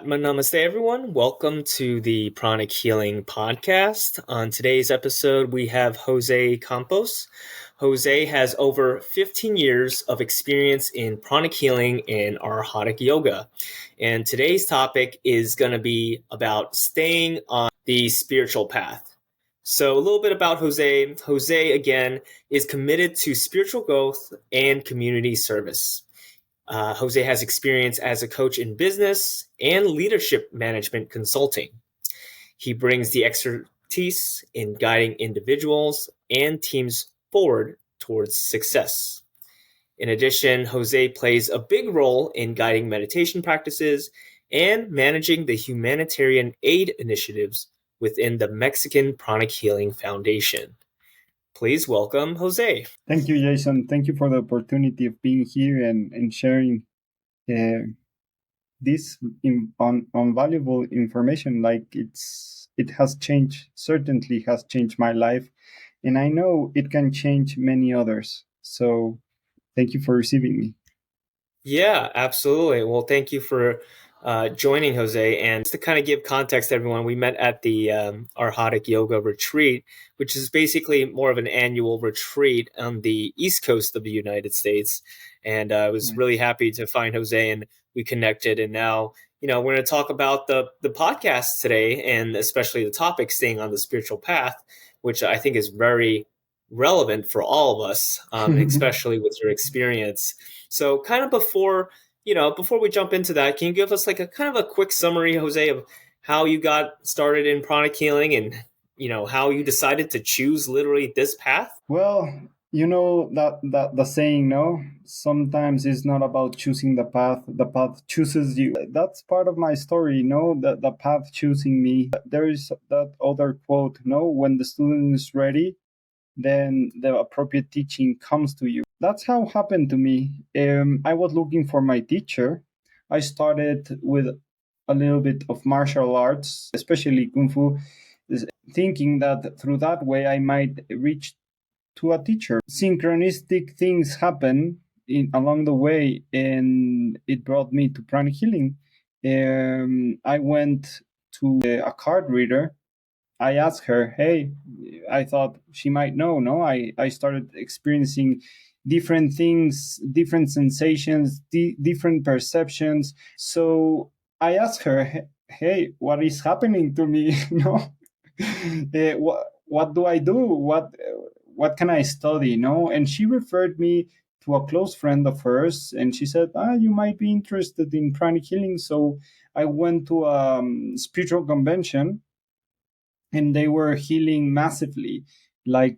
Namaste, everyone. Welcome to the Pranic Healing Podcast. On today's episode, we have Jose Campos. Jose has over 15 years of experience in pranic healing and Arhatic yoga. And today's topic is going to be about staying on the spiritual path. So, a little bit about Jose. Jose, again, is committed to spiritual growth and community service. Jose has experience as a coach in business and leadership management consulting. He brings the expertise in guiding individuals and teams forward towards success. In addition, Jose plays a big role in guiding meditation practices and managing the humanitarian aid initiatives within the Mexican Pranic Healing Foundation. Please welcome Jose. Thank you, Jason. Thank you for the opportunity of being here and sharing this on valuable information. Like it has changed, certainly has changed my life, and I know it can change many others. So thank you for receiving me. Yeah, absolutely. Well, thank you for joining, Jose. And to kind of give context to everyone, we met at the Arhatic Yoga Retreat, which is basically more of an annual retreat on the East Coast of the United States. And I was really happy to find Jose, and we connected. And now, we're going to talk about the podcast today, and especially the topic, staying on the spiritual path, which I think is very relevant for all of us, especially with your experience. So kind of before we jump into that, can you give us like a kind of a quick summary, Jose, of how you got started in pranic healing and, how you decided to choose literally this path? Well, that the saying, no, sometimes it's not about choosing the path chooses you. That's part of my story, that the path choosing me. There is that other quote, when the student is ready, then the appropriate teaching comes to you. That's how it happened to me. I was looking for my teacher. I started with a little bit of martial arts, especially Kung Fu, thinking that through that way I might reach to a teacher. Synchronistic things happen along the way, and it brought me to pranic healing. I went to a card reader. I asked her, hey, I thought she might know, no? I started experiencing different things, different sensations, different perceptions. So I asked her, hey, what is happening to me? What do I do? What can I study? And she referred me to a close friend of hers, and she said, you might be interested in pranic healing. So I went to a spiritual convention, and they were healing massively, like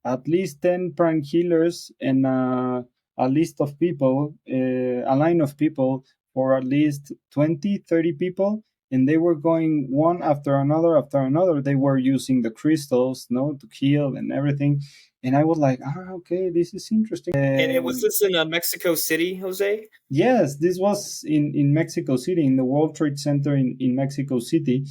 at least 10 pranic healers and a list of people, a line of people for at least 20, 30 people. And they were going one after another. They were using the crystals, to heal and everything. And I was like, okay, this is interesting. And was this in Mexico City, Jose? Yes, this was in Mexico City, in the World Trade Center in Mexico City.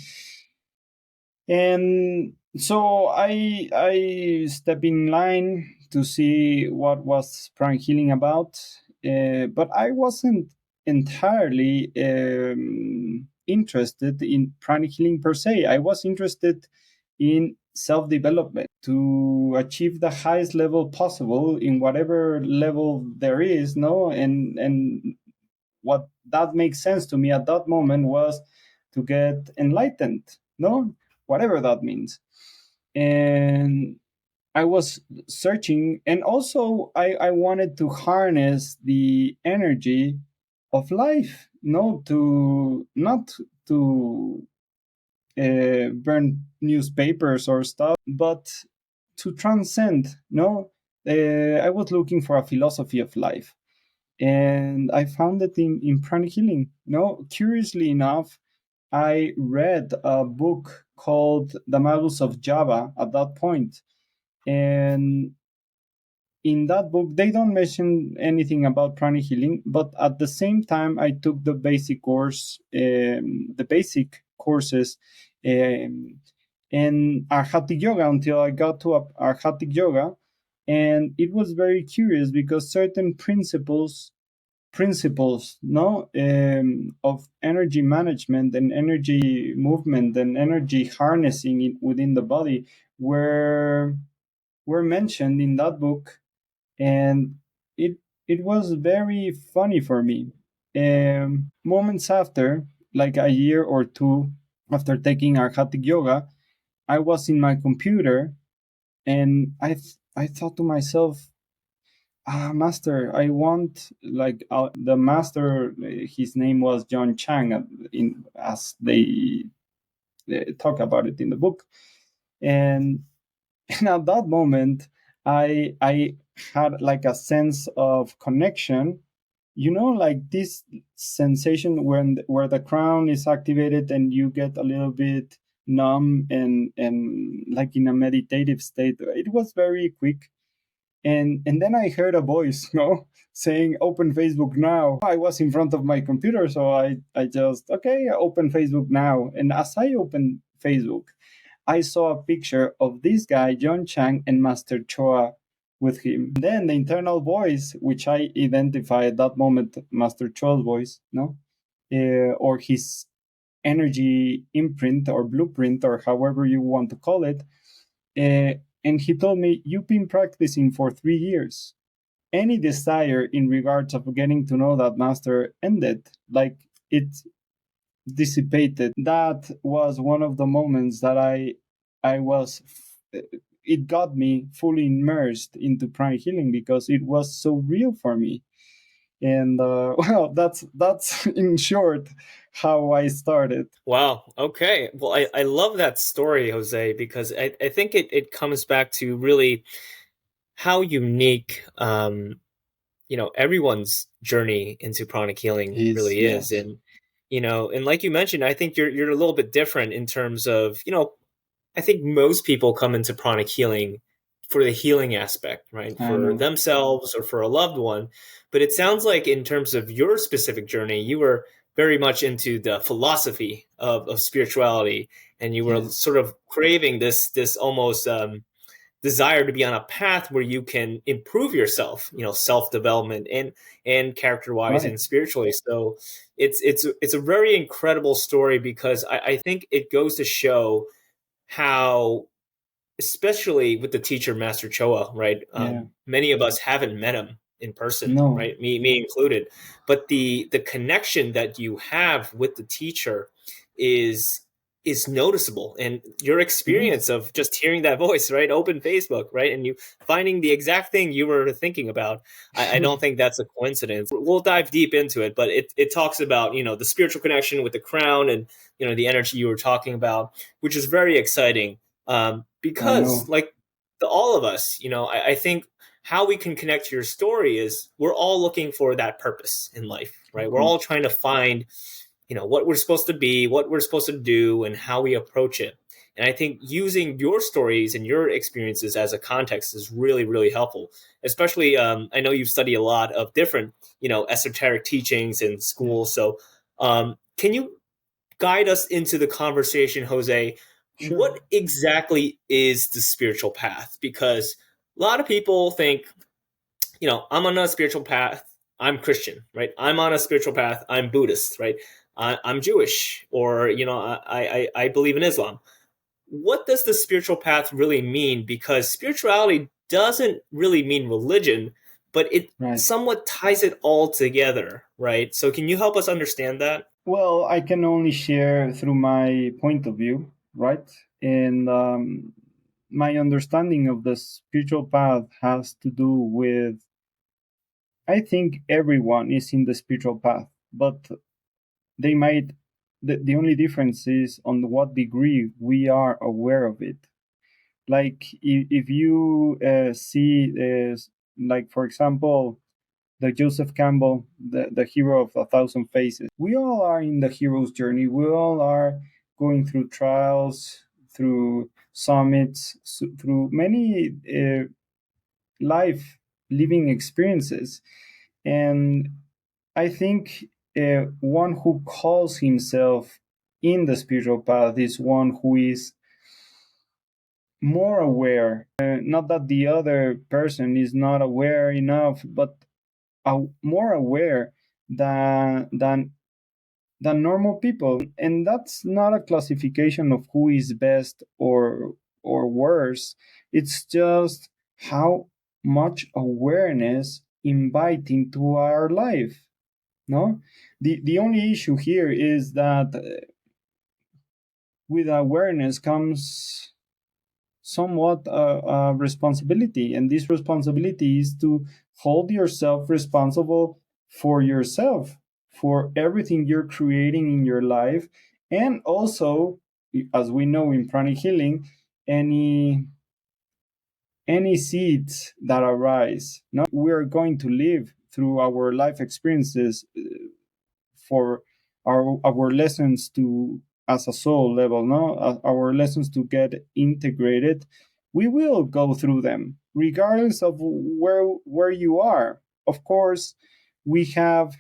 And so I stepped in line to see what was pranic healing about, but I wasn't entirely interested in pranic healing per se. I was interested in self-development to achieve the highest level possible in whatever level there is, and what that makes sense to me at that moment was to get enlightened, whatever that means. And I was searching, and also I wanted to harness the energy of life, to not to burn newspapers or stuff, but to transcend. I was looking for a philosophy of life, and I found it in pranic healing. Curiously enough, I read a book called The Magus of Java at that point. And in that book, they don't mention anything about pranic healing, but at the same time, I took the basic courses in Arhatic yoga until I got to Arhatic yoga. And it was very curious because certain principles principles, no, of energy management and energy movement and energy harnessing within the body were mentioned in that book, and it it was very funny for me. Moments after, like a year or two after taking Arhatic yoga, I was in my computer, and I thought to myself, master, I want like the master. His name was John Chang, in as they talk about it in the book, and and at that moment, I had like a sense of connection. You know, like this sensation where the crown is activated and you get a little bit numb and like in a meditative state. It was very quick, and then I heard a voice, saying open Facebook now. I was in front of my computer, so I just, okay, open Facebook now. And as I opened Facebook, I saw a picture of this guy, John Chang, and Master Choa with him. Then the internal voice, which I identified at that moment, Master Choa's voice, no, or his energy imprint or blueprint or however you want to call it. And he told me, you've been practicing for 3 years. Any desire in regards of getting to know that master ended, like it dissipated. That was one of the moments that I was. It got me fully immersed into pranic healing because it was so real for me. And well, that's in short how I started. Wow. Okay. Well, I love that story, Jose, because I think it comes back to really how unique everyone's journey into pranic healing Is really is. yes, And like you mentioned, I think you're a little bit different in terms of, I think most people come into pranic healing for the healing aspect, right? I For know. themselves or for a loved one. But it sounds like in terms of your specific journey, you were very much into the philosophy of spirituality, and you were Yes, sort of craving this almost desire to be on a path where you can improve yourself, self development and character wise right. and spiritually. So it's a very incredible story because I think it goes to show how, especially with the teacher Master Choa, right? Yeah. Many of us haven't met him in person, No. right? Me included. But the connection that you have with the teacher is is noticeable, and your It is. experience of just hearing that voice, right? Open Facebook, right? And you finding the exact thing you were thinking about. I don't think that's a coincidence. We'll dive deep into it, but it talks about, the spiritual connection with the crown and, the energy you were talking about, which is very exciting, I because know. like all of us, I think how we can connect to your story is we're all looking for that purpose in life, Of right? We're all course. trying to find, what we're supposed to be, what we're supposed to do, and how we approach it. And I think using your stories and your experiences as a context is really, really helpful. Especially, I know you've studied a lot of different, esoteric teachings in school. Yes. So, can you guide us into the conversation, Jose? Sure. What exactly is the spiritual path? Because a lot of people think, I'm on a spiritual path. I'm Christian, right? I'm on a spiritual path. I'm Buddhist, right? I'm Jewish, or I believe in Islam. What does the spiritual path really mean? Because spirituality doesn't really mean religion, but it Right. somewhat ties it all together, right? So can you help us understand that? Well, I can only share through my point of view, right? And my understanding of the spiritual path has to do with, I think everyone is in the spiritual path, but they might, the only difference is on what degree we are aware of it. Like if you see, like for example, the Joseph Campbell, the hero of a thousand faces. We all are in the hero's journey. We all are going through trials, through summits, through many life living experiences. And I think one who calls himself in the spiritual path is one who is more aware. Not that the other person is not aware enough, but more aware than normal people. And that's not a classification of who is best or worse. It's just how much awareness invite into our life. No, the only issue here is that with awareness comes somewhat a responsibility, and this responsibility is to hold yourself responsible for yourself, for everything you're creating in your life, and also, as we know in pranic healing, any any seeds that arise. No, we are going to live through our life experiences for our lessons to as a soul level, no, our lessons to get integrated. We will go through them regardless of where you are. Of course, we have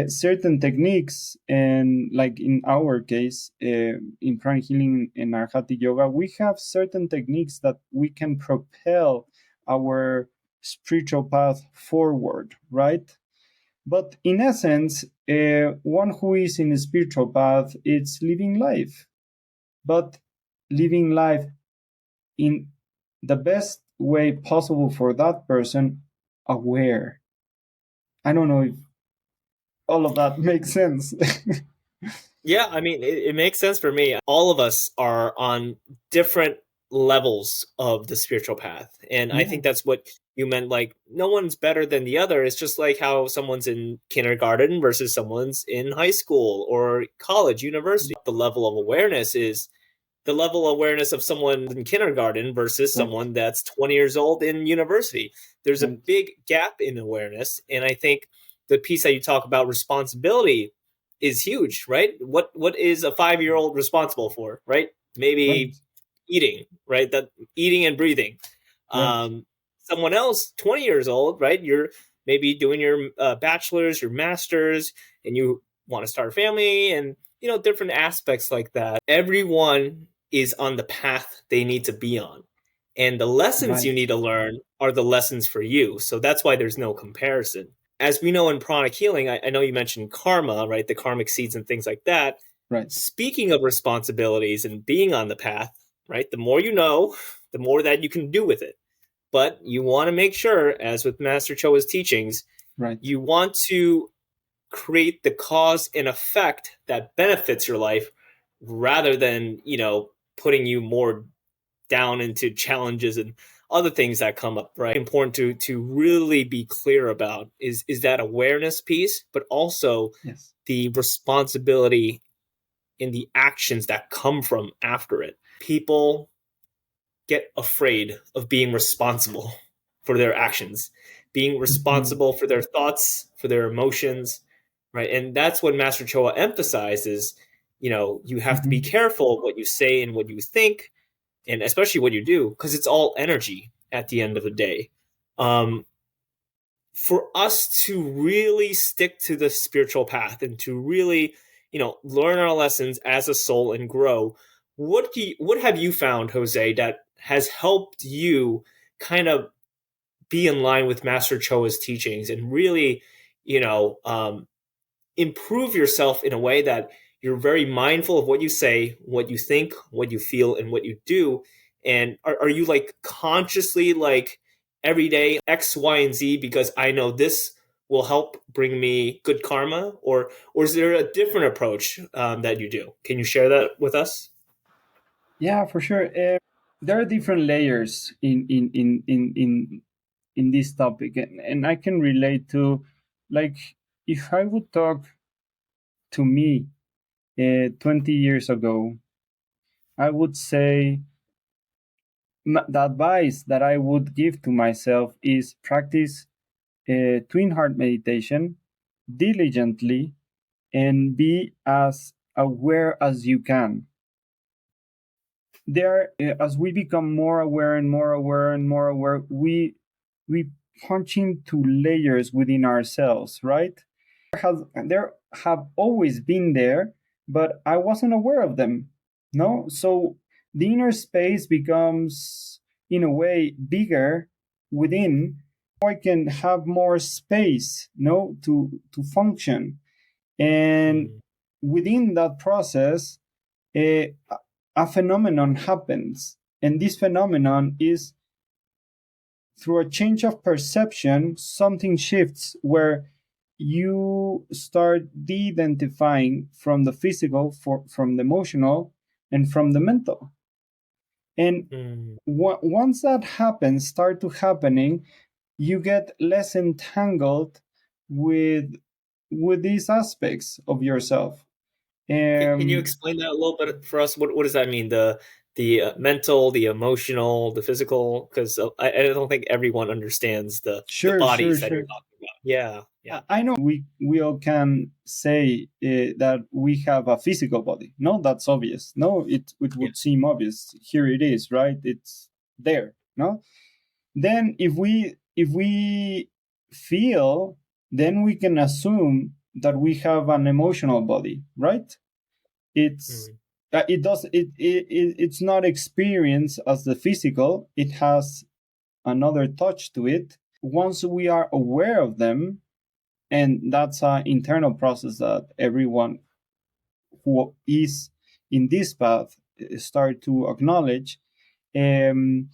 certain techniques, and like in our case, in pranic healing and Arhatic yoga, we have certain techniques that we can propel our spiritual path forward, right? But in essence, one who is in a spiritual path, it's living life, but living life in the best way possible for that person, aware. I don't know if all of that makes sense. Yeah, I mean, it makes sense for me. All of us are on different levels of the spiritual path. And I Yeah, think that's what you meant. Like, no one's better than the other. It's just like how someone's in kindergarten versus someone's in high school or college, university. The level of awareness is the level of awareness of someone in kindergarten versus right, someone that's 20 years old in university. There's a right, big gap in awareness. And I think the piece that you talk about responsibility is huge, right? What is a 5-year old responsible for, right? right, Maybe eating, right? That eating and breathing. right, Um, Someone else, 20 years old, right? You're maybe doing your bachelor's, your master's, and you want to start a family, and different aspects like that. Everyone is on the path they need to be on, and the lessons you right, need to learn are the lessons for you. So that's why there's no comparison. As we know in pranic healing, I know you mentioned karma, right? The karmic seeds and things like that. right. Speaking of responsibilities and being on the path, right? The more you know, the more that you can do with it. But you want to make sure, as with Master Choa's teachings, Right. you want to create the cause and effect that benefits your life rather than, putting you more down into challenges and other things that come up, right? Important to really be clear about is that awareness piece, but also Yes. the responsibility in the actions that come from after it. People get afraid of being responsible for their actions, being Mm-hmm. responsible for their thoughts, for their emotions, right? And that's what Master Choa emphasizes. You have to be Mm-hmm. careful of what you say and what you think, and especially what you do, because it's all energy at the end of the day. Um, for us to really stick to the spiritual path and to really learn our lessons as a soul and grow, what have you found, Jose, that has helped you kind of be in line with Master Choa's teachings and really improve yourself in a way that you're very mindful of what you say, what you think, what you feel, and what you do? And are you like consciously like every day X, Y, and Z because I know this will help bring me good karma, or is there a different approach that you do? Can you share that with us? Yeah, for sure. There are different layers in this topic, and I can relate to, like, if I would talk to me 20 years ago, I would say the advice that I would give to myself is practice twin heart meditation diligently and be as aware as you can. There, as we become more aware and more aware and more aware, we punch into layers within ourselves, right? There have always been there, but I wasn't aware of them. No, so the inner space becomes, in a way, bigger within, I can have more space, to function. And Mm. within that process, a, a phenomenon happens. And this phenomenon is through a change of perception, something shifts where you start de identifying from the physical, from the emotional, and from the mental. And Mm. once that happens, start to happening, you get less entangled with these aspects of yourself. Can you Um, explain that a little bit for us? What does that mean? The mental, the emotional, the physical? Because I don't think everyone understands the sure, sure, bodies that you're sure. talking about. Yeah, yeah, I know we all can say that we have a physical body. No, that's obvious. No, it yeah. would seem obvious. Here it is, right? It's there. No, then if we feel, then we can assume that we have an emotional body, right? It's Mm. it does it's not experienced as the physical. It has another touch to it. Once we are aware of them, and that's an internal process that everyone who is in this path start to acknowledge. um,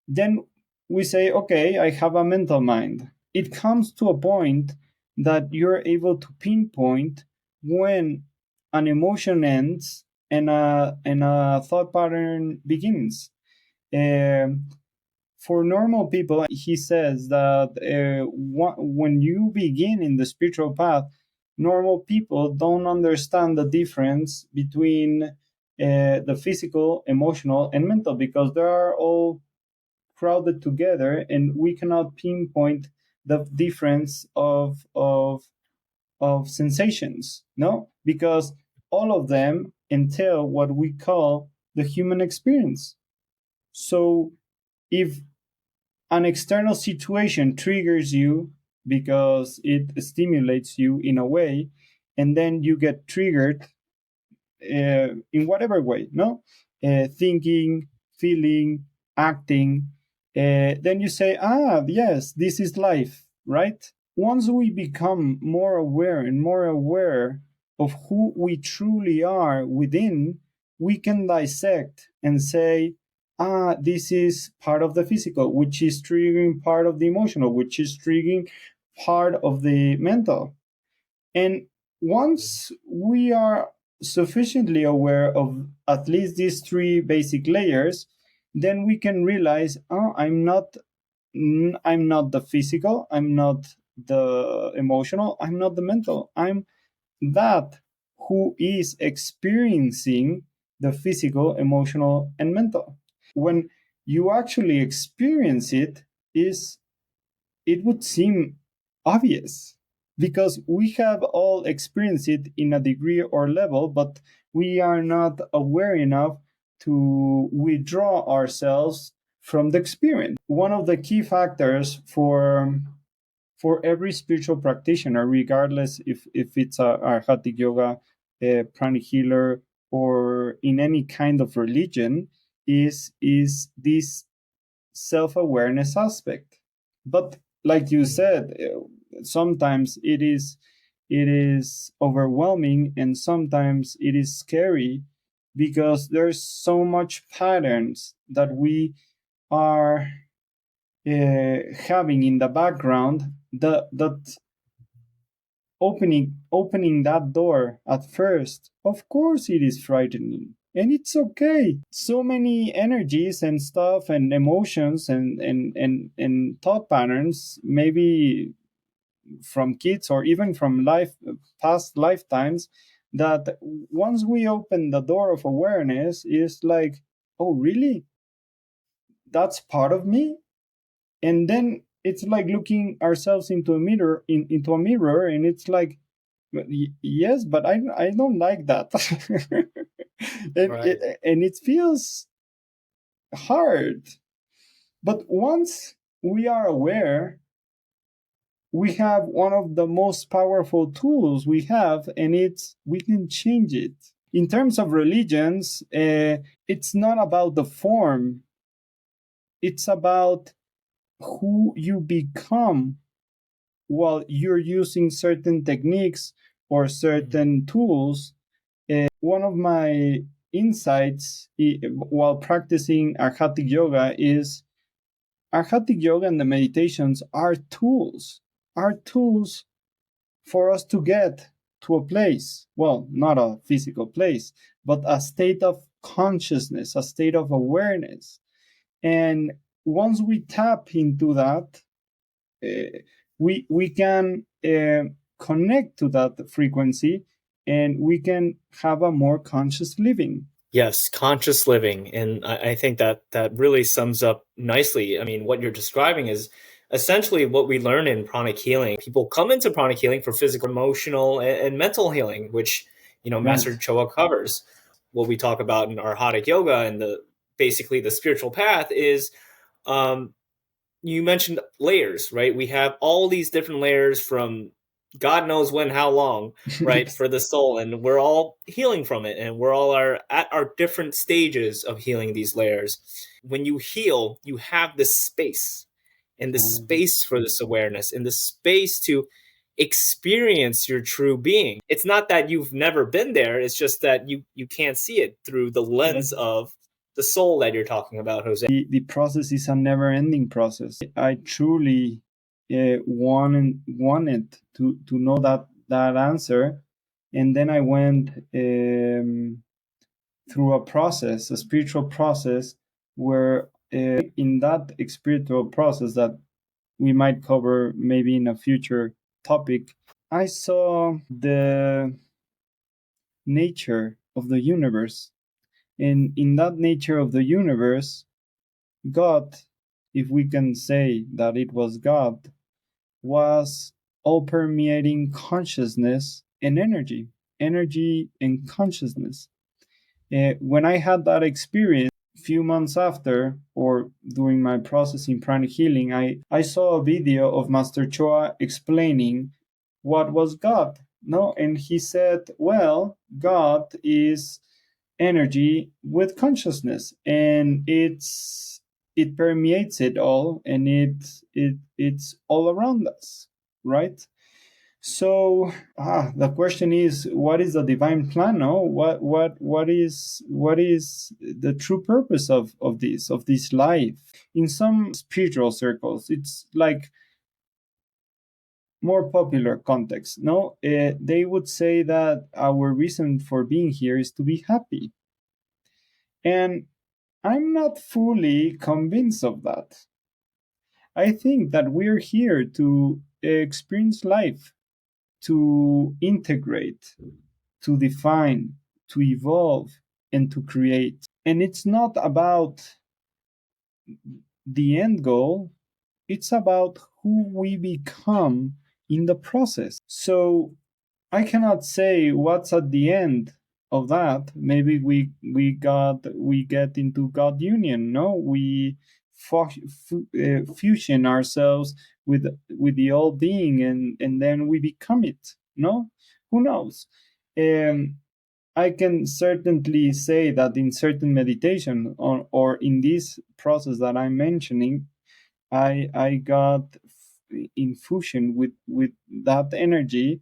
then we say, okay, I have a mental mind. It comes to a point that you're able to pinpoint when an emotion ends and a thought pattern begins. um, for normal people, he says that when you begin in the spiritual path, normal people don't understand the difference between the physical, emotional, and mental, because they are all crowded together, and we cannot pinpoint the difference of sensations, no, because all of them entail what we call the human experience. So if an external situation triggers you because it stimulates you in a way, and then you get triggered in whatever way, no, thinking, feeling, acting, then you say, ah, yes, this is life, right? Once we become more aware and more aware of who we truly are within, we can dissect and say, ah, this is part of the physical, which is triggering part of the emotional, which is triggering part of the mental. And once we are sufficiently aware of at least these three basic layers, then we can realize, oh, I'm not the physical, I'm not the emotional, I'm not the mental. I'm that who is experiencing the physical, emotional, and mental. When you actually experience it, is it would seem obvious, because we have all experienced it in a degree or level, but we are not aware enough to withdraw ourselves from the experience. One of the key factors for every spiritual practitioner, regardless if it's a Arhatic yoga, a pranic healer, or in any kind of religion, is this self-awareness aspect. But like you Mm. said, sometimes it is overwhelming, and sometimes it is scary, because there's so much patterns that we are having in the background, that opening that door at first, of course it is frightening, and it's okay. So many energies and stuff and emotions and thought patterns, maybe from kids or even from past lifetimes, that once we open the door of awareness, is like, oh really, that's part of me. And then it's like looking ourselves into a mirror, into a mirror, and it's like, yes, but I don't like that. Right. And it feels hard. But once we are aware, we have one of the most powerful tools we have, and it's we can change it. In terms of religions, it's not about the form, it's about who you become while you're using certain techniques or certain tools. One of my insights while practicing Arhatic yoga is Arhatic yoga and the meditations are tools for us to get to a place. Well, not a physical place, but a state of consciousness, a state of awareness. And once we tap into that, we can connect to that frequency, and we can have a more conscious living. Yes, conscious living. And I think that that really sums up nicely. I mean, what you're describing is essentially what we learn in pranic healing. People come into pranic healing for physical, emotional, and mental healing, which, Master Right. Choa covers. What we talk about in Arhatic yoga and the basically the spiritual path is um, you mentioned layers, right? We have all these different layers from God knows when, how long, right, Yes. for the soul, and we're all healing from it, and we're all at our different stages of healing these layers. When you heal, you have this space, and the space for this awareness, and the space to experience your true being. It's not that you've never been there; it's just that you can't see it through the lens Yes. of the soul that you're talking about, Jose. The process is a never ending process. I truly wanted to know that answer. And then I went through a process, a spiritual process, where in that spiritual process that we might cover maybe in a future topic, I saw the nature of the universe. And in that nature of the universe, God, if we can say that it was God, was all permeating consciousness and energy and consciousness. When I had that experience, few months after, or during my process in pranic healing, I saw a video of Master Choa explaining what was God. No, and he said, well, God is energy with consciousness, and it permeates it all, and it's all around us, right? So the question is, what is the divine plan? No, what is the true purpose of this life? In some spiritual circles, it's like more popular context. No, they would say that our reason for being here is to be happy, and I'm not fully convinced of that. I think that we're here to experience life, to integrate, to define, to evolve, and to create. And it's not about the end goal, it's about who we become in the process. So I cannot say what's at the end of that. Maybe we get into God union. No, we fusion ourselves with the all being, and then we become it. No, who knows? Um, I can certainly say that in certain meditation, or in this process that I'm mentioning, I got in fusion with that energy.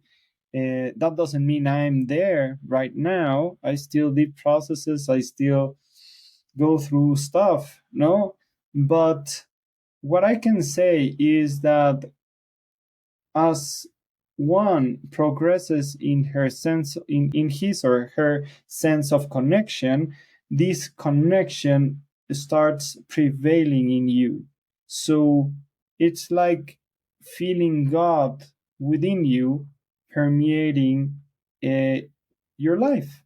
That doesn't mean I'm there right now. I still did processes. I still go through stuff. No, but what I can say is that as one progresses in her sense in his or her sense of connection, this connection starts prevailing in you. So it's like feeling God within you, permeating uh, your life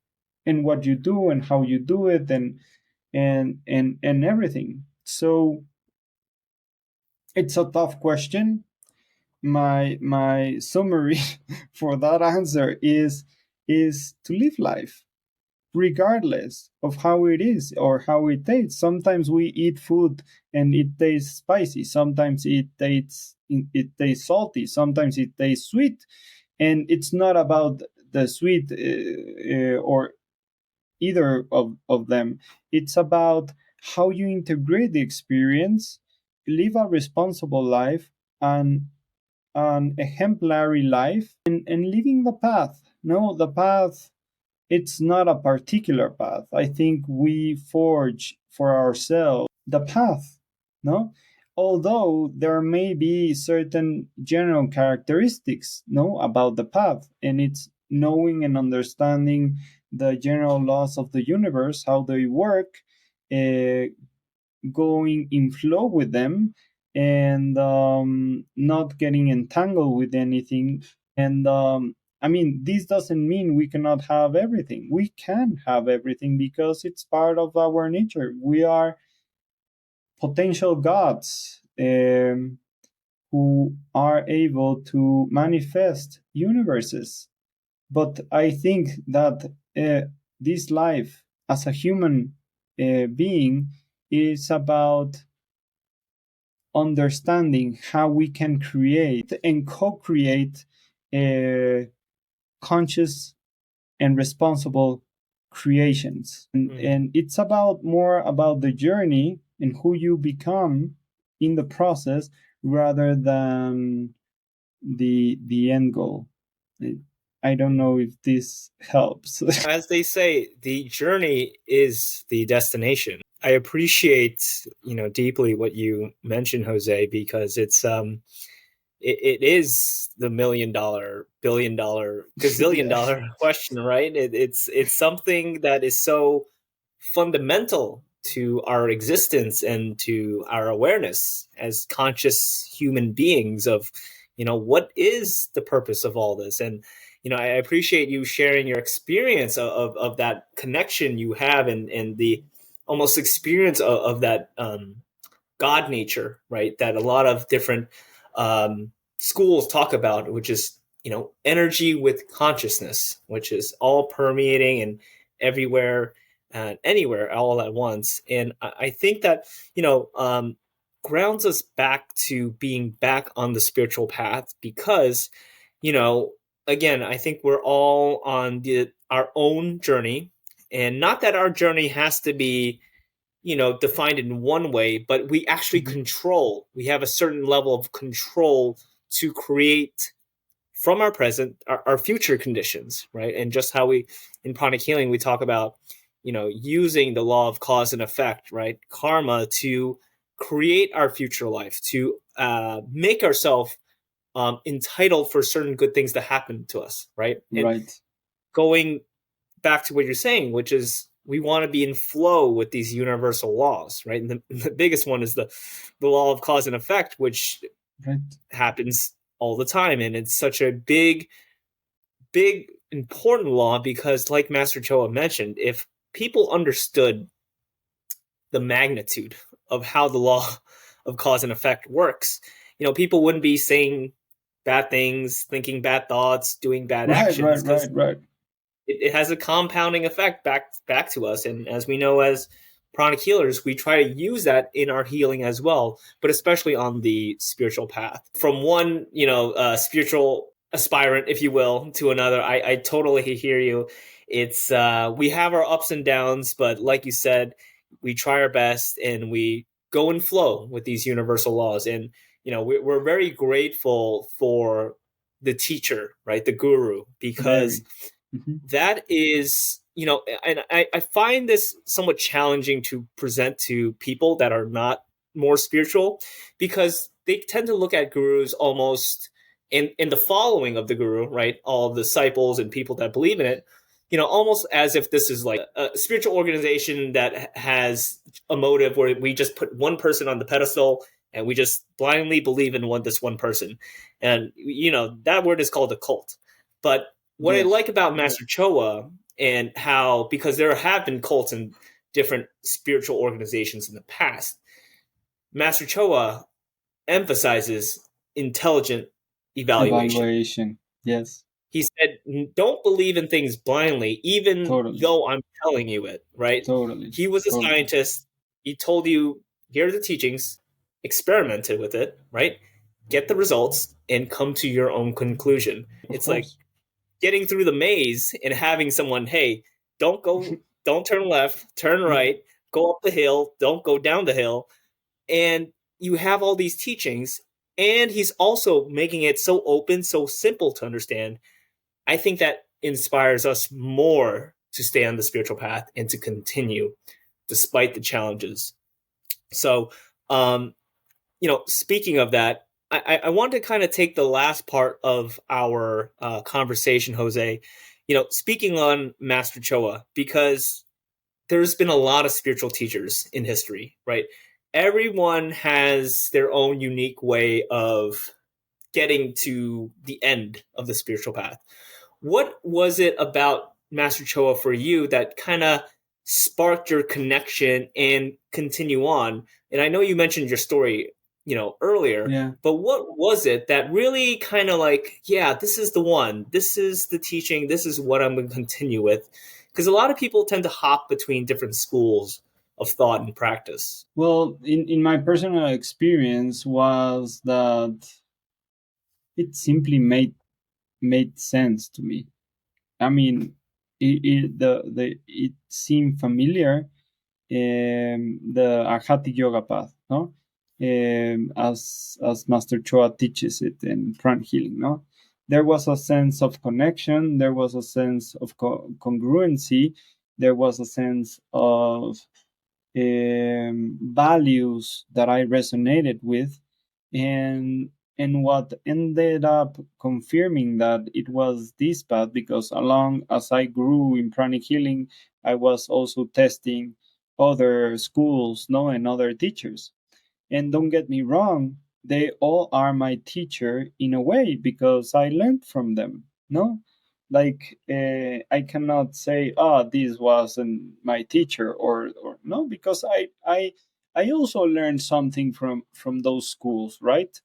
and what you do and how you do it, and everything. So it's a tough question. My summary for that answer is to live life regardless of how it is or how it tastes. Sometimes we eat food and it tastes spicy, sometimes it tastes salty, sometimes it tastes sweet, and it's not about the sweet or either of them. It's about how you integrate the experience live a responsible life and an exemplary life, and living the path. No, the path, it's not a particular path. I think we forge for ourselves the path, no? Although there may be certain general characteristics, no, about the path, and it's knowing and understanding the general laws of the universe, how they work, uh, going in flow with them, and not getting entangled with anything. And I mean, this doesn't mean we cannot have everything. We can have everything because it's part of our nature. We are potential gods, who are able to manifest universes. But I think that this life as a human being is about understanding how we can create and co-create conscious and responsible creations, and it's about more about the journey and who you become in the process rather than the end goal. I don't know if this helps. As they say, the journey is the destination. I appreciate, deeply what you mentioned, Jose, because it is the $1 million, $1 billion, gazillion-dollar question, right? It's something that is so fundamental to our existence and to our awareness as conscious human beings of, what is the purpose of all this. And I appreciate you sharing your experience of that connection you have, and the almost experience of that God nature, right? That a lot of different schools talk about, which is, energy with consciousness, which is all permeating and everywhere and anywhere all at once. And I think that, grounds us back to being back on the spiritual path because, you know, again, I think we're all on our own journey. And not that our journey has to be, defined in one way, but we actually control. We have a certain level of control to create from our present our future conditions, right? And just how we in pranic healing we talk about, using the law of cause and effect, right? Karma to create our future life, to make ourselves entitled for certain good things to happen to us, right? And Right. going back to what you're saying, which is we want to be in flow with these universal laws, right? And the biggest one is the law of cause and effect, which Right. happens all the time. And it's such a big, important law because, like Master Choa mentioned, if people understood the magnitude of how the law of cause and effect works, people wouldn't be saying bad things, thinking bad thoughts, doing bad Right. actions Right. because Right. Right. it has a compounding effect back to us. And as we know, as pranic healers, we try to use that in our healing as well, but especially on the spiritual path. From one, spiritual aspirant, if you will, to another, I totally hear you. It's we have our ups and downs, but like you said, we try our best and we go in flow with these universal laws. And we're very grateful for the teacher, right, the guru, because Very. Mm-hmm. that is, and I find this somewhat challenging to present to people that are not more spiritual because they tend to look at gurus almost in the following of the guru, right? All the disciples and people that believe in it, almost as if this is like a spiritual organization that has a motive where we just put one person on the pedestal and we just blindly believe in this one person. And, that word is called a cult. But what I Yes. like about Master Choa and how, because there have been cults and different spiritual organizations in the past, Master Choa emphasizes intelligent evaluation. Evaluation. Yes. He said, don't believe in things blindly, even Totally. though I'm telling you it, right? Totally. He was a Totally. scientist. He told you, here are the teachings, experimented with it, right? Get the results and come to your own conclusion. Of It's like course. getting through the maze and having someone, hey, don't turn left, turn right, go up the hill, don't go down the hill. And you have all these teachings, and he's also making it so open, so simple to understand. I think that inspires us more to stay on the spiritual path and to continue despite the challenges. So, um, speaking of that, I want to kind of take the last part of our conversation, Jose. Speaking on Master Choa, because there's been a lot of spiritual teachers in history, right? Everyone has their own unique way of getting to the end of the spiritual path. What was it about Master Choa for you that kind of sparked your connection and continue on? And I know you mentioned your story, earlier, Yeah. but what was it that really kind of like, yeah, this is the one, this is the teaching, this is what I'm going to continue with? Because a lot of people tend to hop between different schools of thought and practice. Well, in my personal experience was that it simply made sense to me. I mean, it seemed familiar, the Arhatic yoga path, no? As Master Choa teaches it in pranic healing, no? There was a sense of connection. There was a sense of congruency. There was a sense of values that I resonated with, and what ended up confirming that it was this path, because along as I grew in pranic healing, I was also testing other schools, no, and other teachers. And don't get me wrong, they all are my teacher in a way, because I learned from them. No, like I cannot say, "Oh, this wasn't my teacher," or no, because I also learned something from those schools, right?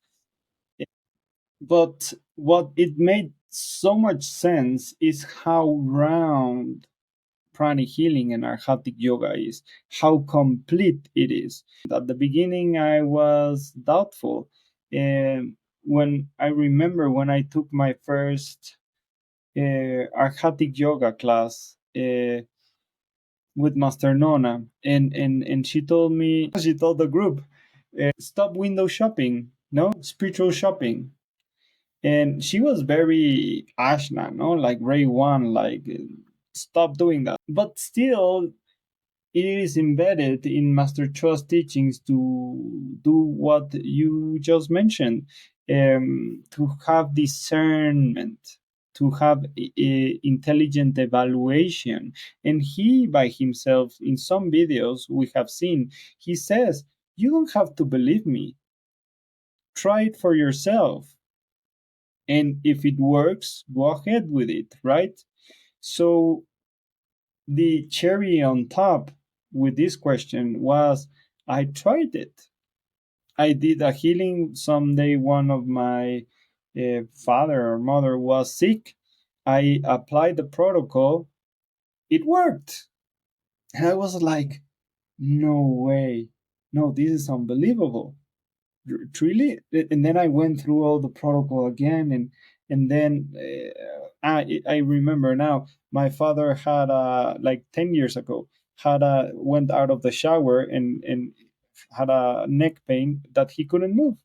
But what it made so much sense is how round pranic healing and Arhatic yoga is, how complete it is. At the beginning, I was doubtful. And when I remember when I took my first Arhatic yoga class with Master Nona, and she told me, she told the group, stop window shopping, no, spiritual shopping. And she was very ashna, no, like Ray One, like stop doing that. But still, it is embedded in Master Choa's teachings to do what you just mentioned, to have discernment, to have intelligent evaluation. And he, by himself, in some videos we have seen, he says, "You don't have to believe me. Try it for yourself. And if it works, go ahead with it," right? So the cherry on top with this question was, I tried it. I did a healing someday. One of my father or mother was sick. I applied the protocol. It worked. And I was like, no way. No, this is unbelievable. Truly. And then I went through all the protocol again, and then I remember now, my father had like 10 years ago, had a went out of the shower and had a neck pain that he couldn't move.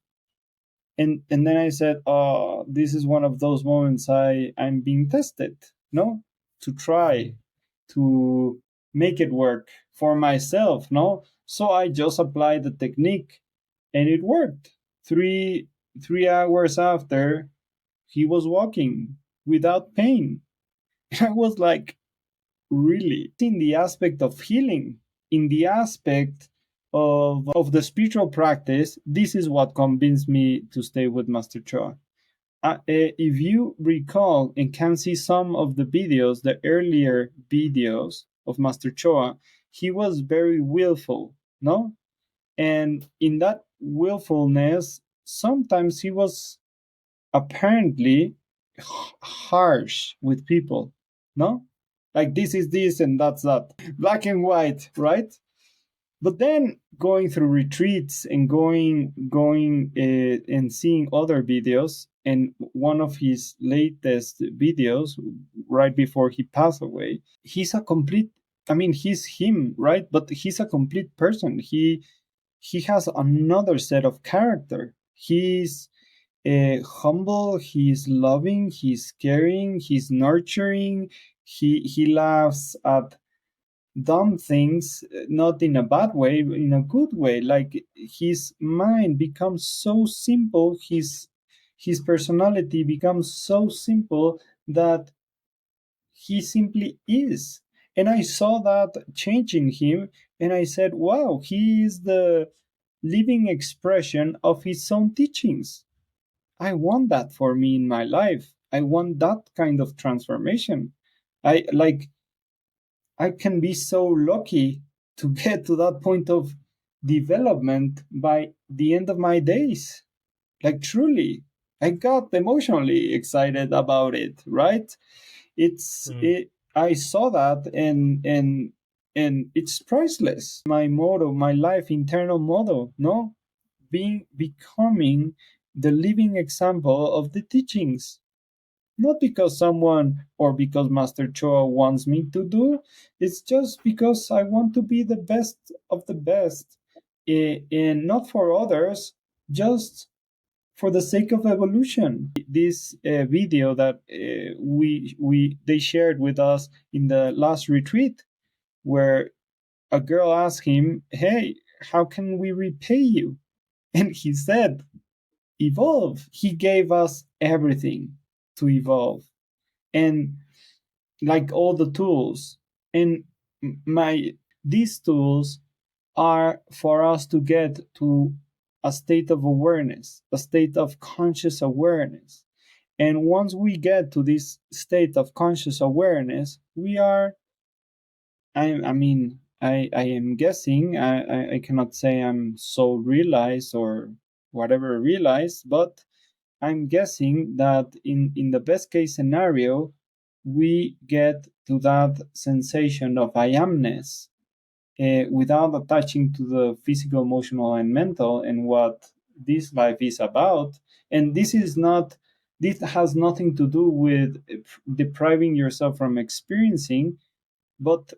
And then I said, oh, this is one of those moments I'm being tested, no, to try to make it work for myself, no. So I just applied the technique, and it worked. Three hours after, he was walking without pain. And I was like, really? In the aspect of healing, in the aspect of the spiritual practice, this is what convinced me to stay with Master Choa. If you recall and can see some of the videos, the earlier videos of Master Choa, he was very willful, no? And in that willfulness, sometimes he was apparently harsh with people, no? Like this is this and that's that, black and white, right? But then going through retreats and going and seeing other videos, and one of his latest videos right before he passed away, he's a complete, I mean, he's him, right? But he's a complete person. he has another set of character. He's humble, he's loving, he's caring, he's nurturing. He laughs at dumb things, not in a bad way, in a good way. Like his mind becomes so simple, his personality becomes so simple that he simply is. And I saw that change in him, and I said, wow, he is the living expression of his own teachings. I want that for me in my life. I want that kind of transformation. I like I can be so lucky to get to that point of development by the end of my days. Like truly, I got emotionally excited about it, right? Mm. I saw that, and it's priceless. My motto, my life internal motto, no? Becoming the living example of the teachings, not because someone or because Master Choa wants me to do. It's just because I want to be the best of the best, and not for others, just for the sake of evolution. This video that we they shared with us in the last retreat, where a girl asked him, "Hey, how can we repay you?" And he said, "Evolve." He gave us everything to evolve, and like all the tools. And my these tools are for us to get to a state of awareness, a state of conscious awareness. And once we get to this state of conscious awareness, we are, I am guessing, I cannot say I'm so realized or whatever realized, but I'm guessing that in the best case scenario, we get to that sensation of I amness, without attaching to the physical, emotional, and mental, and what this life is about. And this has nothing to do with depriving yourself from experiencing, but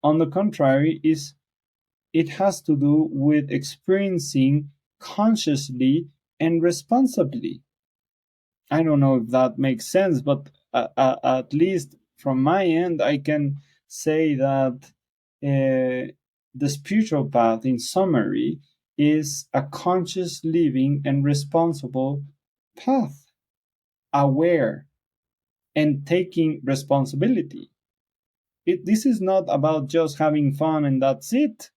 on the contrary, is it has to do with experiencing consciously and responsibly. I don't know if that makes sense, but at least from my end, I can say that the spiritual path, in summary, is a conscious living and responsible path, aware and taking responsibility. This is not about just having fun and that's it.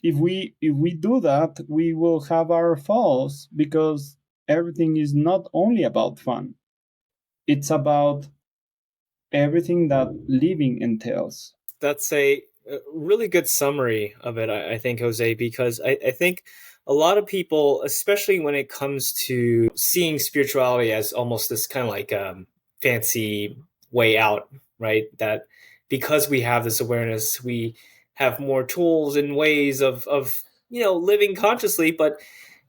If we do that, we will have our falls, because everything is not only about fun. It's about everything that living entails. That's a really good summary of it, I think, Jose, because I think a lot of people, especially when it comes to seeing spirituality as almost this kind of like fancy way out, right? That because we have this awareness, we have more tools and ways of living consciously. But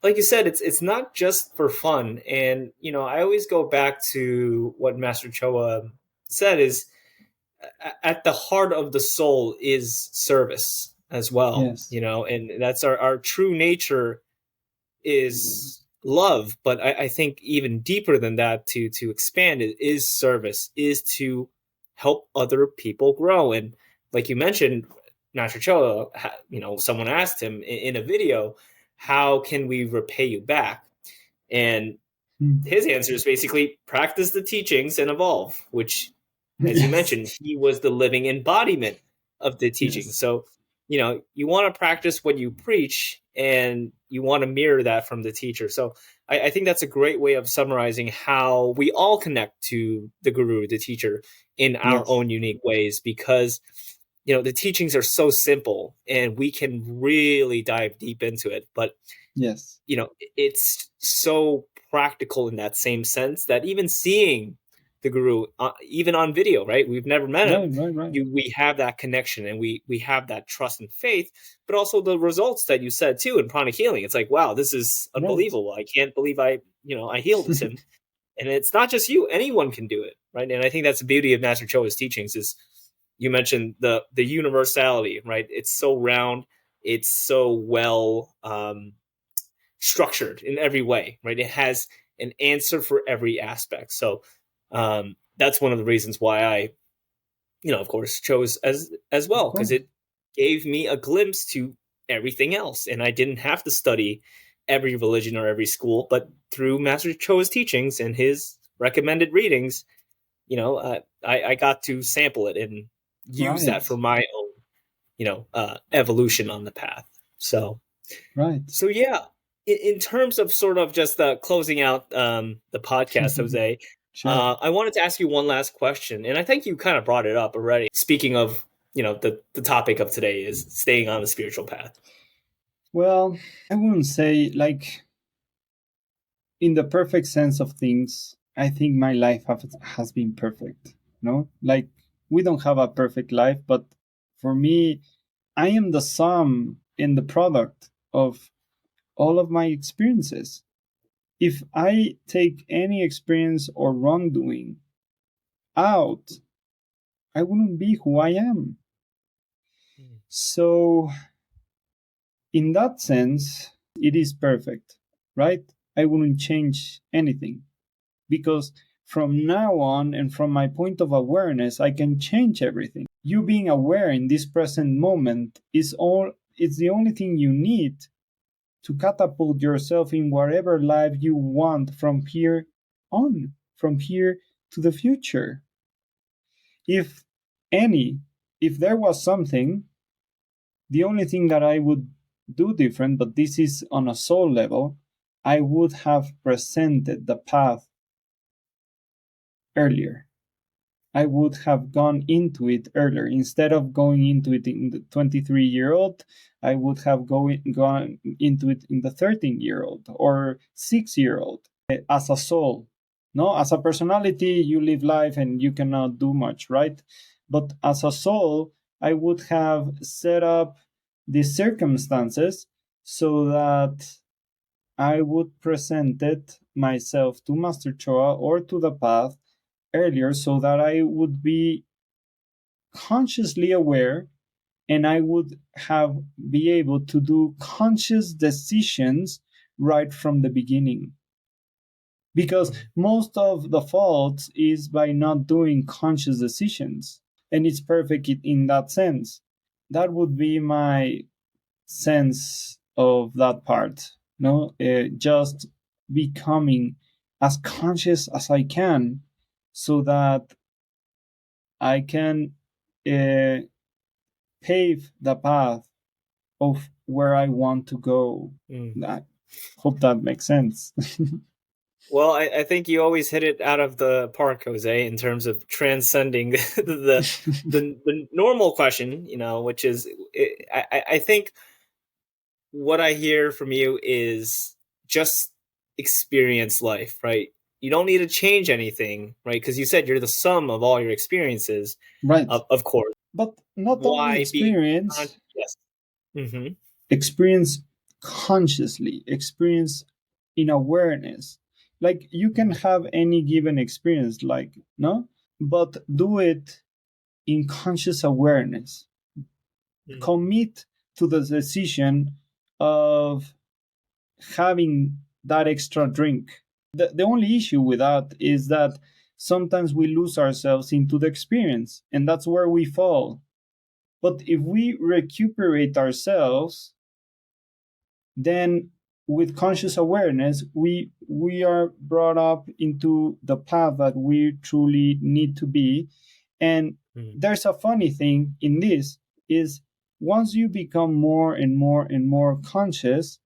like you said, it's not just for fun. And I always go back to what Master Choa said is at the heart of the soul is service as well, Yes. and that's our true nature is love. But I think even deeper than that, to expand it, is service, is to help other people grow. And like you mentioned, Master Choa, someone asked him in a video, how can we repay you back? And Mm. his answer is basically practice the teachings and evolve, which, as you Yes. mentioned, he was the living embodiment of the teaching. Yes. So, you want to practice what you preach, and you want to mirror that from the teacher. So I think that's a great way of summarizing how we all connect to the guru, the teacher, in our Yes. own unique ways, because the teachings are so simple and we can really dive deep into it. But Yes. it's so practical in that same sense that even seeing the guru, even on video, right? We've never met him. Right. Right. Right. We have that connection, and we have that trust and faith, but also the results that you said too in pranic healing. It's like, wow, this is Right. unbelievable. I can't believe I healed this. And it's not just you; anyone can do it, right? And I think that's the beauty of Master Choa's teachings. Is you mentioned the universality, right? It's so round. it's so well structured in every way, right? It has an answer for every aspect. So that's one of the reasons why I, of course, chose as Of well, because course. it gave me a glimpse to everything else, and I didn't have to study every religion or every school, but through Master Choa's teachings and his recommended readings, I got to sample it and use that for Right. my own, evolution on the path. So, Right. so yeah, in terms of sort of just closing out the podcast, Jose, Sure. I wanted to ask you one last question, and I think you kind of brought it up already. Speaking of, the topic of today is staying on the spiritual path. Well, I wouldn't say like in the perfect sense of things. I think my life has been perfect. No, like we don't have a perfect life, but for me, I am the sum and the product of all of my experiences. If I take any experience or wrongdoing out, I wouldn't be who I am. Mm, So, in that sense, it is perfect, right? I wouldn't change anything because from now on and from my point of awareness, I can change everything. You being aware in this present moment is all it's the only thing you need to catapult yourself in whatever life you want from here on, from here to the future. If any, if there was something, the only thing that I would do different, but this is on a soul level, I would have presented the path earlier. I would have gone into it earlier. Instead of going into it in the 23-year-old, I would have gone into it in the 13-year-old or 6-year-old as a soul. No, as a personality, you live life and you cannot do much, right? But as a soul, I would have set up the circumstances so that I would present it myself to Master Choa or to the path earlier so that I would be consciously aware and I would have be able to do conscious decisions right from the beginning. Because mm, most of the fault is by not doing conscious decisions. And it's perfect in that sense. That would be my sense of that part. No, just becoming as conscious as I can so that I can uh, pave the path of where I want to go. mm. I hope that makes sense. Well, I think you always hit it out of the park, Jose, in terms of transcending the normal question, which is, I think what I hear from you is just experience life, right? You don't need to change anything, right? Because you said you're the sum of all your experiences, Right. of course. But not only Why be experience, yes? Mm-hmm. experience consciously, experience in awareness. Like you can have any given experience, like, no? But do it in conscious awareness. Mm-hmm. Commit to the decision of having that extra drink. The only issue with that is that sometimes we lose ourselves into the experience, and that's where we fall. But if we recuperate ourselves, then with conscious awareness, we are brought up into the path that we truly need to be. And there's a funny thing in this is once you become more and more and more conscious,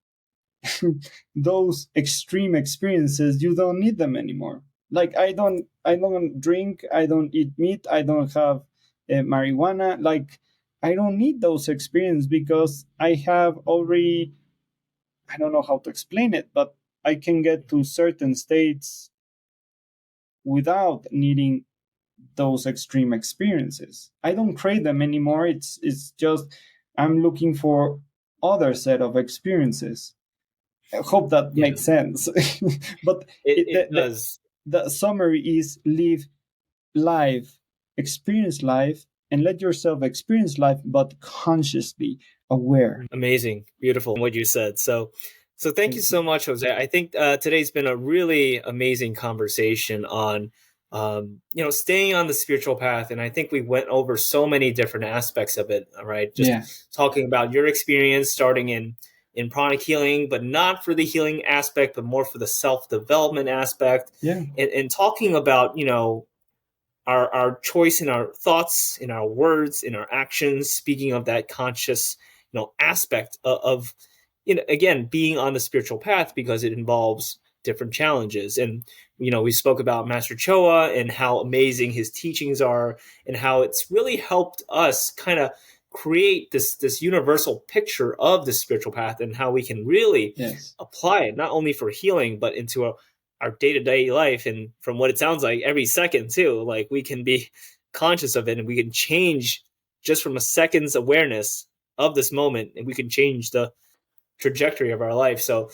those extreme experiences you don't need them anymore. Like I don't drink, I don't eat meat, I don't have marijuana. Like I don't need those experiences because I have already, I don't know how to explain it, but I can get to certain states without needing those extreme experiences. I don't crave them anymore. It's just I'm looking for other set of experiences. I hope that Yeah, makes sense. But it, it does. the summary is live life, experience life and let yourself experience life, but consciously aware. Amazing, beautiful what you said. So thank you Thank you. so much, Jose. I think today's been a really amazing conversation on staying on the spiritual path, and I think we went over so many different aspects of it. All right, Yeah. just talking about your experience starting in pranic healing, but not for the healing aspect, but more for the self development aspect, Yeah. and talking about our choice in our thoughts, in our words, in our actions, speaking of that conscious, aspect of again, being on the spiritual path, because it involves different challenges. And, we spoke about Master Choa and how amazing his teachings are, and how it's really helped us kind of create this universal picture of the spiritual path, and how we can really Yes. apply it, not only for healing, but into our day-to-day life. And from what it sounds like, every second too, like we can be conscious of it, and we can change just from a second's awareness of this moment, and we can change the trajectory of our life. So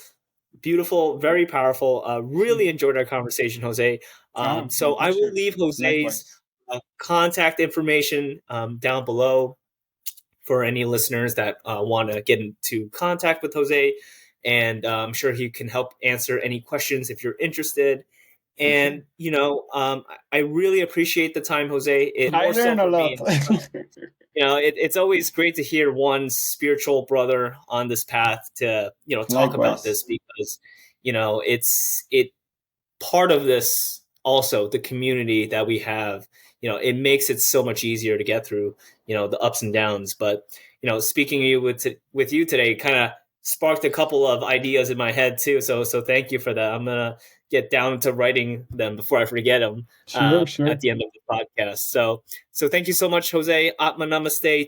beautiful, very powerful. Really enjoyed our conversation, Jose. Oh, my So I will pleasure. leave Jose's Likewise. contact information down below for any listeners that want to get into contact with Jose. And I'm sure he can help answer any questions if you're interested. For sure. And, I really appreciate the time, Jose. It I more so learn a for lot. me. It's always great to hear one spiritual brother on this path to, talk about Likewise. this, because, it part of this also the community that we have, it makes it so much easier to get through, the ups and downs. But, speaking to you with you today kind of sparked a couple of ideas in my head too. So thank you for that. I'm going to get down to writing them before I forget them Sure, at sure. the end of the podcast. So thank you so much, Jose. Atma Namaste.